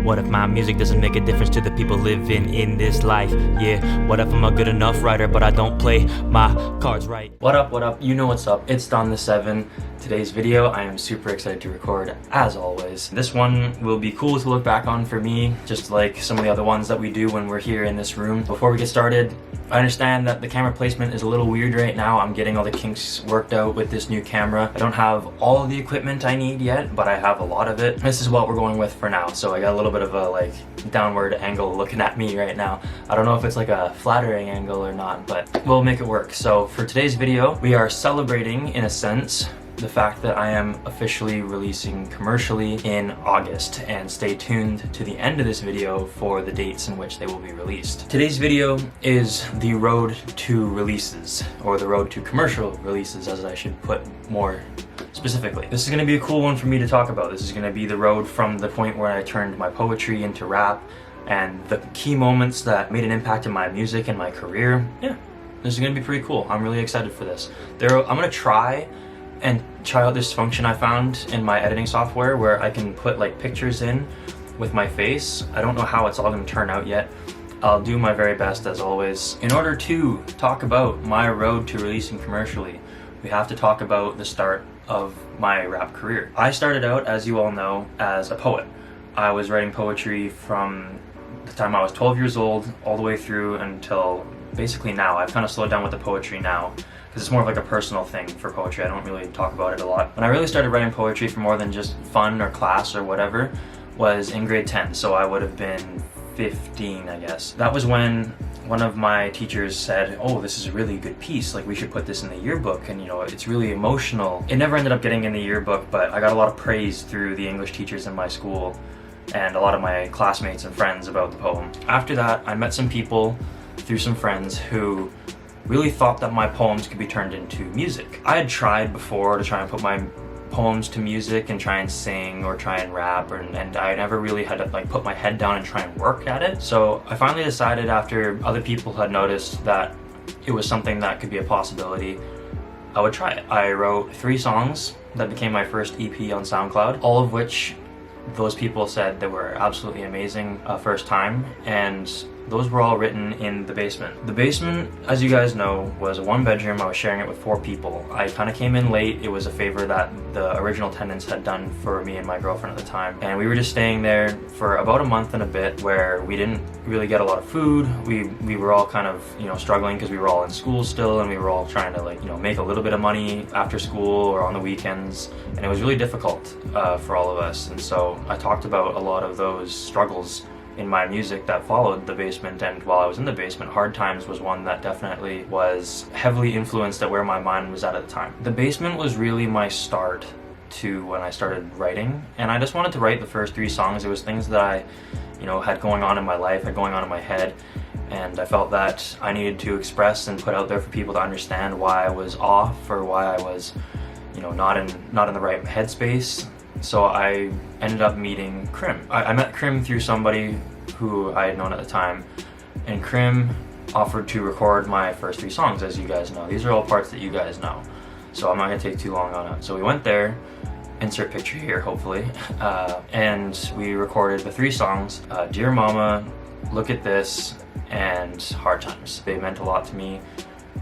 What if my music doesn't make a difference to the people living in this life? Yeah, what if I'm a good enough writer but I don't play my cards right? What up, you know what's up, it's Don the 7. Today's video I am super excited to record as always. This one will be cool to look back on for me, just like some of the other ones that we do when we're here in this room. Before we get started, I understand that the camera placement is a little weird right now. I'm getting all the kinks worked out with this new camera. I don't have all of the equipment I need yet, but I have a lot of it. This is what we're going with for now. So I got a little bit of a like downward angle looking at me right now. I don't know if it's like a flattering angle or not, but we'll make it work. So for today's video, we are celebrating, in a sense, the fact that I am officially releasing commercially in August, and stay tuned to the end of this video for the dates in which they will be released. Today's video is the road to releases, or the road to commercial releases, as I should put more specifically. This is going to be a cool one for me to talk about. This is going to be the road from the point where I turned my poetry into rap and the key moments that made an impact in my music and my career. Yeah, this is going to be pretty cool. I'm really excited for this. I'm going to try out this function I found in my editing software where I can put like pictures in with my face. I don't know how it's all going to turn out yet. I'll do my very best as always. In order to talk about my road to releasing commercially, we have to talk about the start of my rap career. I started out, as you all know, as a poet. I was writing poetry from the time I was 12 years old all the way through until basically now. I've kind of slowed down with the poetry now, because it's more of like a personal thing for poetry. I don't really talk about it a lot. When I really started writing poetry for more than just fun or class or whatever was in grade 10, so I would have been 15, I guess. That was when one of my teachers said, oh, this is a really good piece, like we should put this in the yearbook, and you know, it's really emotional. It never ended up getting in the yearbook, but I got a lot of praise through the English teachers in my school and a lot of my classmates and friends about the poem. After that, I met some people through some friends who really thought that my poems could be turned into music. I had tried before to try and put my poems to music and try and sing or try and rap, and I never really had to like put my head down and try and work at it. So I finally decided, after other people had noticed that it was something that could be a possibility, I would try it. I wrote 3 songs that became my first EP on SoundCloud, all of which those people said they were absolutely amazing first time, and those were all written in the basement. The basement, as you guys know, was a 1-bedroom. I was sharing it with 4 people. I kind of came in late. It was a favor that the original tenants had done for me and my girlfriend at the time. And we were just staying there for about a month and a bit, where we didn't really get a lot of food. We were all kind of, you know, struggling because we were all in school still, and we were all trying to, like, you know, make a little bit of money after school or on the weekends. And it was really difficult for all of us. And so I talked about a lot of those struggles in my music that followed the basement. And while I was in the basement, Hard Times was one that definitely was heavily influenced at where my mind was at the time. The basement was really my start to when I started writing, and I just wanted to write the first 3 songs. It was things that I, you know, had going on in my life, had going on in my head, and I felt that I needed to express and put out there for people to understand why I was off, or why I was, you know, not in the right headspace. So I ended up meeting Krim. I met Krim through somebody who I had known at the time, and Krim offered to record my first 3 songs, as you guys know. These are all parts that you guys know, so I'm not going to take too long on it. So we went there, insert picture here hopefully, and we recorded the 3 songs, Dear Mama, Look at This, and Hard Times. They meant a lot to me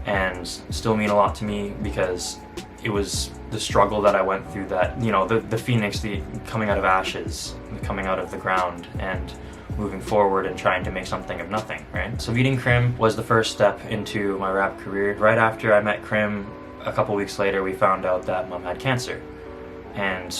and still mean a lot to me, because it was the struggle that I went through, that, you know, the phoenix, the coming out of ashes, the coming out of the ground, and moving forward and trying to make something of nothing, right? So meeting Krim was the first step into my rap career. Right after I met Krim, a couple weeks later, we found out that Mom had cancer. And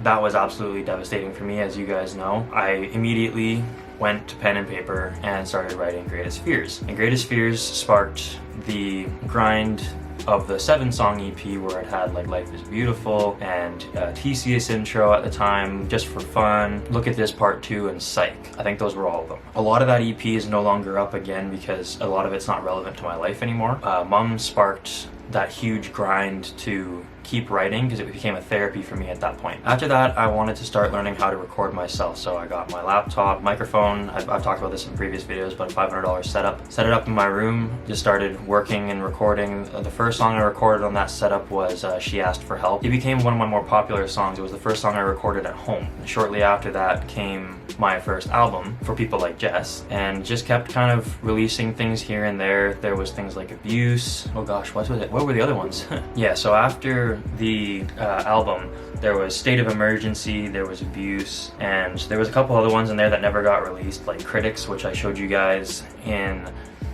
that was absolutely devastating for me, as you guys know. I immediately went to pen and paper and started writing Greatest Fears. And Greatest Fears sparked the grind of the 7-song EP, where it had like Life is Beautiful and TCS intro at the time, Just for Fun, Look at This Part 2, and Psych. I think those were all of them. A lot of that EP is no longer up again because a lot of it's not relevant to my life anymore. Mom sparked that huge grind to keep writing because it became a therapy for me at that point. After that, I wanted to start learning how to record myself. So I got my laptop, microphone. I've talked about this in previous videos, but a $500 setup. Set it up in my room, just started working and recording. The first song I recorded on that setup was She Asked for Help. It became one of my more popular songs. It was the first song I recorded at home. And shortly after that came my first album, For People Like Jess, and just kept kind of releasing things here and there. There was things like Abuse. Oh gosh, what was it? What were the other ones? Yeah, so after the album, there was State of Emergency, there was Abuse, and there was a couple other ones in there that never got released, like Critics, which I showed you guys in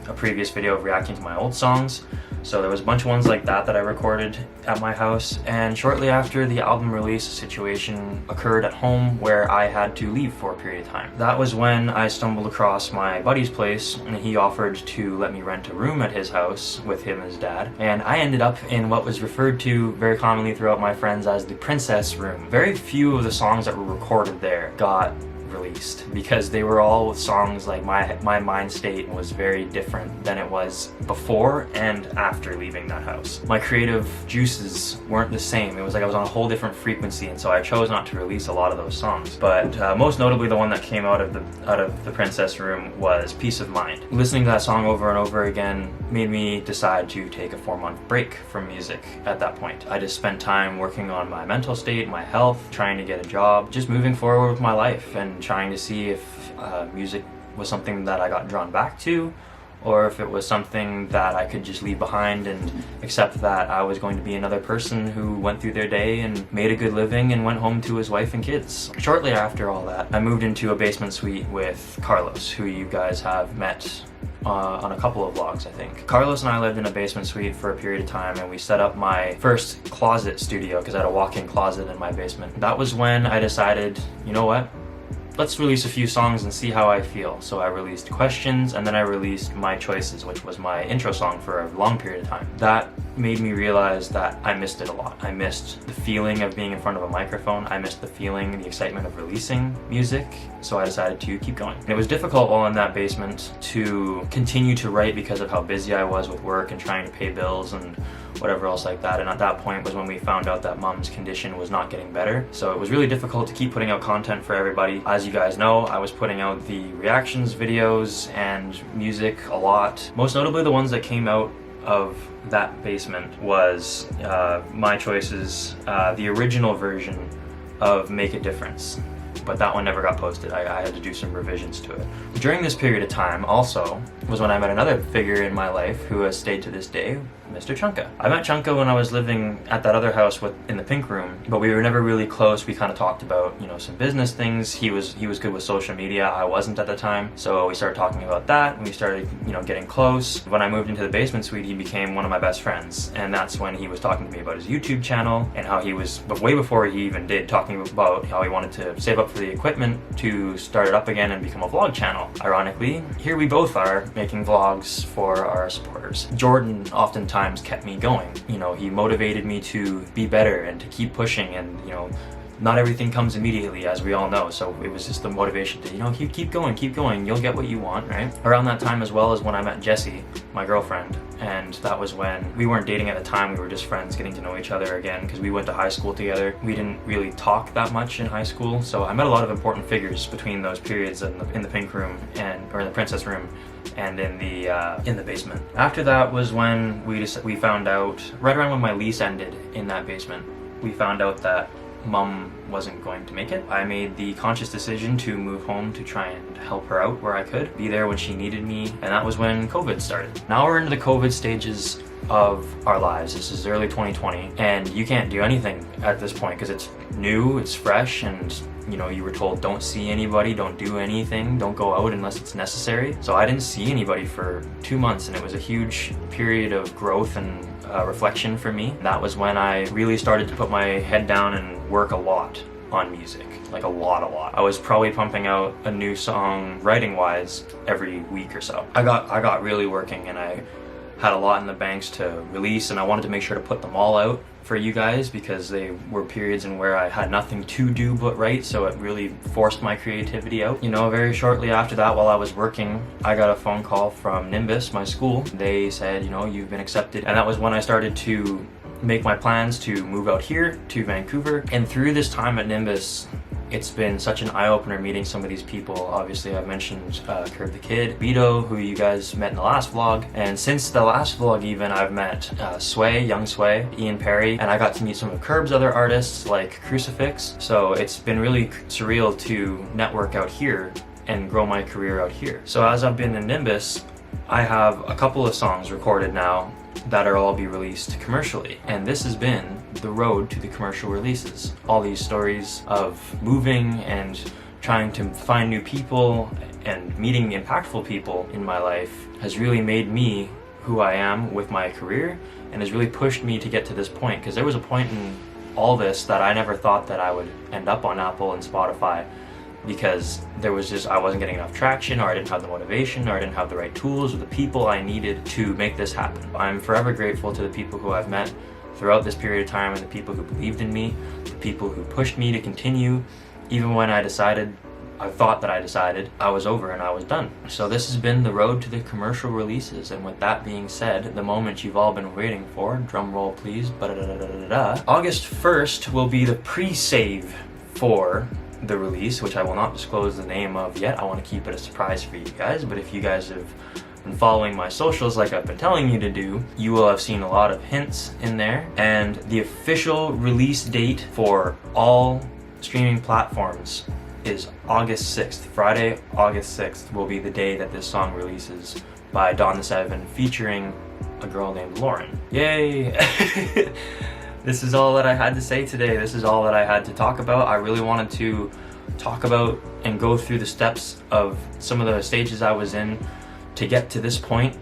a previous video of reacting to my old songs. So there was a bunch of ones like that that I recorded at my house, and shortly after the album release, a situation occurred at home where I had to leave for a period of time. That was when I stumbled across my buddy's place, and he offered to let me rent a room at his house with him and his dad, and I ended up in what was referred to very commonly throughout my friends as the Princess Room. Very few of the songs that were recorded there got released because they were all songs like my mind state was very different than it was before and after leaving that house. My creative juices weren't the same. It was like I was on a whole different frequency, and so I chose not to release a lot of those songs. But most notably, the one that came out of the Princess Room was Peace of Mind. Listening to that song over and over again made me decide to take a 4-month break from music at that point. I just spent time working on my mental state, my health, trying to get a job, just moving forward with my life and trying to see if music was something that I got drawn back to, or if it was something that I could just leave behind and accept that I was going to be another person who went through their day and made a good living and went home to his wife and kids. Shortly after all that, I moved into a basement suite with Carlos, who you guys have met on a couple of vlogs, I think. Carlos and I lived in a basement suite for a period of time, and we set up my first closet studio because I had a walk-in closet in my basement. That was when I decided, you know what? Let's release a few songs and see how I feel. So I released Questions, and then I released My Choices, which was my intro song for a long period of time. That made me realize that I missed it a lot. I missed the feeling of being in front of a microphone. I missed the feeling, the excitement of releasing music. So I decided to keep going. And it was difficult while in that basement to continue to write because of how busy I was with work and trying to pay bills and whatever else like that. And at that point was when we found out that Mom's condition was not getting better. So it was really difficult to keep putting out content for everybody. As you guys know, I was putting out the reactions videos and music a lot. Most notably, the ones that came out of that basement was My Choices, the original version of Make a Difference. But that one never got posted. I had to do some revisions to it. During this period of time also was when I met another figure in my life who has stayed to this day, Mr. Chunka. I met Chunka when I was living at that other house in the pink room, but we were never really close. We kind of talked about, some business things. He was good with social media. I wasn't at the time. So we started talking about that, and we started, getting close. When I moved into the basement suite, he became one of my best friends, and that's when he was talking to me about his YouTube channel and how he was, but way before he even did, talking about how he wanted to save up for the equipment to start it up again and become a vlog channel. Ironically, here we both are making vlogs for our supporters. Jordan oftentimes kept me going. He motivated me to be better and to keep pushing, and not everything comes immediately, as we all know, so it was just the motivation to keep going, you'll get what you want, right? Around that time as well as when I met Jessie, my girlfriend, and that was when we weren't dating at the time. We were just friends getting to know each other again because we went to high school together. We didn't really talk that much in high school, so I met a lot of important figures between those periods in the pink room or in the Princess Room and in the basement. After that was when we found out, right around when my lease ended in that basement, we found out that Mom wasn't going to make it. I made the conscious decision to move home to try and help her out where I could, be there when she needed me, and that was when COVID started. Now we're into the COVID stages of our lives. This is early 2020, and you can't do anything at this point because it's new, it's fresh, and you were told don't see anybody, don't do anything, don't go out unless it's necessary. So I didn't see anybody for 2 months, and it was a huge period of growth and reflection for me. That was when I really started to put my head down and work a lot on music, like a lot. I was probably pumping out a new song writing wise every week or so. I got really working, and I had a lot in the banks to release, and I wanted to make sure to put them all out for you guys because they were periods in where I had nothing to do but write, so it really forced my creativity out. Very shortly after that, while I was working, I got a phone call from Nimbus, my school. They said, you've been accepted, and that was when I started to make my plans to move out here to Vancouver. And through this time at Nimbus, it's been such an eye-opener meeting some of these people. Obviously, I've mentioned Curb the Kid, Vito, who you guys met in the last vlog. And since the last vlog even, I've met Sway, Young Sway, Ian Perry, and I got to meet some of Curb's other artists like Crucifix. So it's been really surreal to network out here and grow my career out here. So as I've been in Nimbus, I have a couple of songs recorded now that are all be released commercially. And this has been the road to the commercial releases. All these stories of moving and trying to find new people and meeting impactful people in my life has really made me who I am with my career, and has really pushed me to get to this point. Because there was a point in all this that I never thought that I would end up on Apple and Spotify, because I wasn't getting enough traction, or I didn't have the motivation, or I didn't have the right tools or the people I needed to make this happen. I'm forever grateful to the people who I've met throughout this period of time, and the people who believed in me, the people who pushed me to continue, even when I thought that I decided I was over and I was done. So this has been the road to the commercial releases, and with that being said, the moment you've all been waiting for, drum roll please, August 1st will be the pre-save for the release, which I will not disclose the name of yet. I want to keep it a surprise for you guys, but if you guys have been following my socials like I've been telling you to do, you will have seen a lot of hints in there. And the official release date for all streaming platforms is August 6th. Friday, August 6th will be the day that this song releases by Don the Seven, featuring a girl named Lauren. Yay! This is all that I had to say today. This is all that I had to talk about. I really wanted to talk about and go through the steps of some of the stages I was in to get to this point,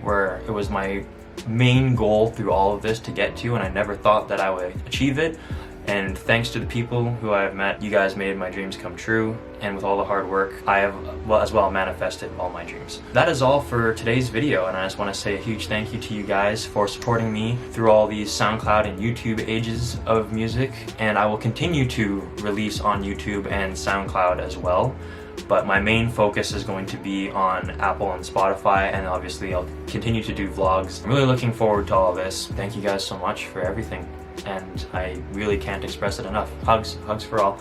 where it was my main goal through all of this to get to, and I never thought that I would achieve it. And thanks to the people who I've met, you guys made my dreams come true, and with all the hard work, I have as well manifested all my dreams. That is all for today's video, and I just want to say a huge thank you to you guys for supporting me through all these SoundCloud and YouTube ages of music, and I will continue to release on YouTube and SoundCloud as well. But my main focus is going to be on Apple and Spotify, and obviously I'll continue to do vlogs. I'm really looking forward to all this. Thank you guys so much for everything, and I really can't express it enough. Hugs for all.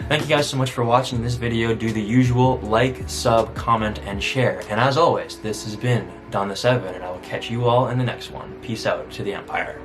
Thank you guys so much for watching this video. Do the usual, like, sub, comment, and share. And as always, this has been Don the Seven, and I will catch you all in the next one. Peace out to the Empire.